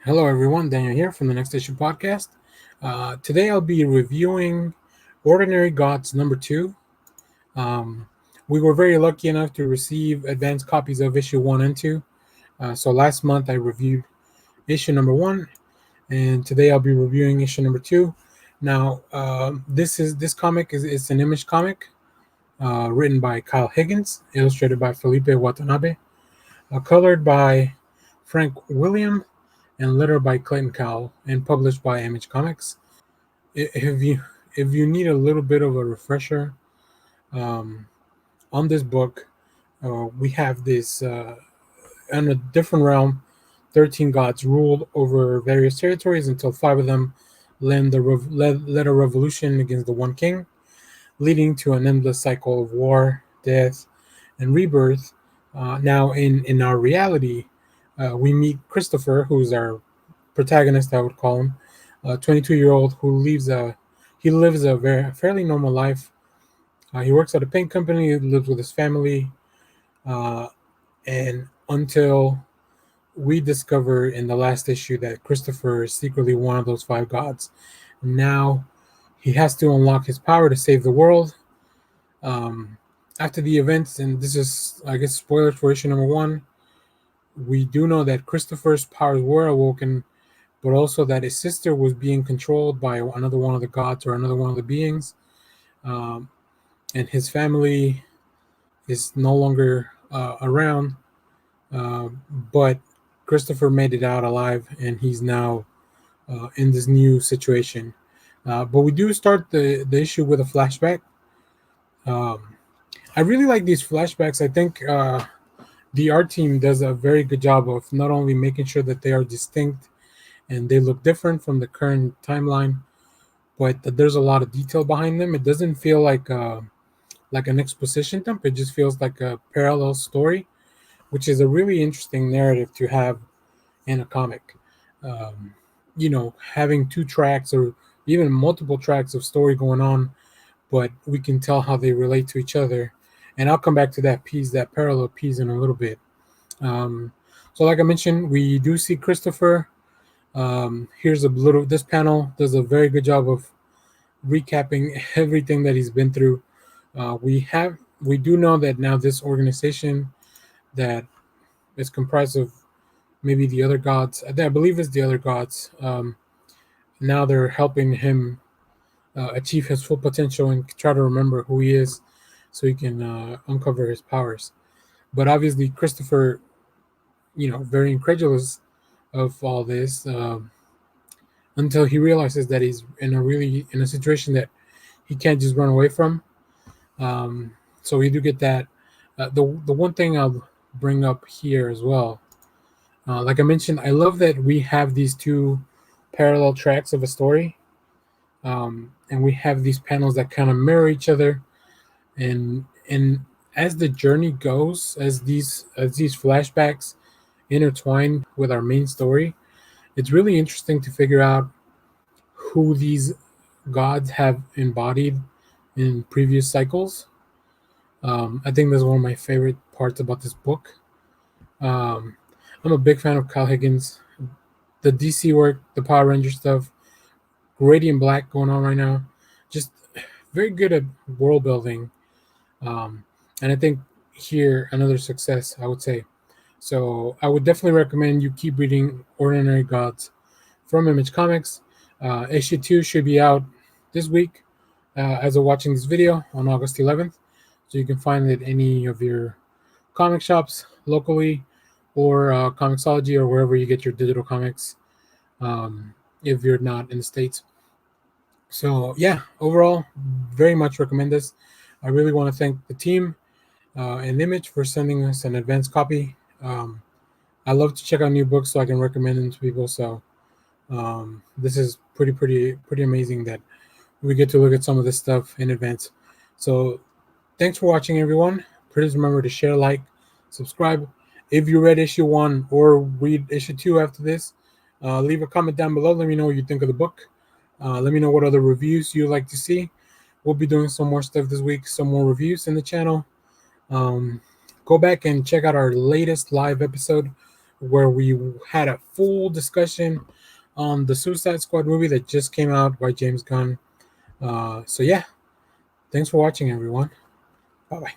Hello, everyone. Daniel here from the Next Issue Podcast. Today, I'll be reviewing Ordinary Gods number 2. Um, we were very lucky enough to receive advanced copies of issue 1 and 2. So last month, I reviewed issue number 1, and today I'll be reviewing issue number 2. Now, this comic is an Image comic written by Kyle Higgins, illustrated by Felipe Watanabe, colored by Frank William, and lettered by Clayton Cowles, and published by Image Comics. If you need a little bit of a refresher um, on this book, we have this in a different realm. 13 gods ruled over various territories until 5 of them led a revolution against the one king, leading to an endless cycle of war, death, and rebirth. Now, in our reality, we meet Christopher, who's our protagonist, I would call him, a 22-year-old who lives a fairly normal life. He works at a paint company, he lives with his family, uh, and until we discover in the last issue that Christopher is secretly one of those 5 gods. Now he has to unlock his power to save the world. Um, After the events, and this is, I guess, spoilers for issue number 1, we do know that Christopher's powers were awoken, but also that his sister was being controlled by another one of the gods or another one of the beings, um, and his family is no longer around. But Christopher made it out alive, and he's now in this new situation. But we do start the issue with a flashback. Um, I really like these flashbacks. I think the art team does a very good job of not only making sure that they are distinct and they look different from the current timeline, but that there's a lot of detail behind them. It doesn't feel like an exposition dump. It just feels like a parallel story, which is a really interesting narrative to have in a comic. Um, Having 2 tracks or even multiple tracks of story going on, but we can tell how they relate to each other. And I'll come back to that parallel piece in a little bit. Um, so, like I mentioned, we do see Christopher. Here's a little. This panel does a very good job of recapping everything that he's been through. We do know that now this organization that is comprised of maybe the other gods. I believe it's the other gods. Now they're helping him achieve his full potential and try to remember who he is, so he can uncover his powers. But obviously, Christopher, very incredulous of all this, until he realizes that he's in a situation that he can't just run away from. So we do get that. The one thing I'll bring up here as well, like I mentioned, I love that we have these 2 parallel tracks of a story, and we have these panels that kind of mirror each other, and as the journey goes, as these flashbacks intertwine with our main story, it's really interesting to figure out who these gods have embodied in previous cycles. I think that's one of my favorite parts about this book. Um, I'm a big fan of Kyle Higgins. The DC work, the Power Ranger stuff, Radiant Black going on right now, just very good at world building. And I think here another success, I would say. So I would definitely recommend you keep reading Ordinary Gods from Image Comics. Issue 2 should be out this week as of watching this video on August 11th. So you can find it at any of your comic shops locally, or Comixology, or wherever you get your digital comics, if you're not in the States. So yeah, overall, very much recommend this. I really want to thank the team and Image for sending us an advanced copy. I love to check out new books so I can recommend them to people. So this is pretty amazing that we get to look at some of this stuff in advance. So thanks for watching, everyone. Please remember to share, like, subscribe. If you read issue 1 or read issue 2 after this, leave a comment down below. Let me know what you think of the book. Let me know what other reviews you'd like to see. We'll be doing some more stuff this week, some more reviews in the channel. Go back and check out our latest live episode where we had a full discussion on the Suicide Squad movie that just came out by James Gunn. So yeah, thanks for watching, everyone. Bye bye.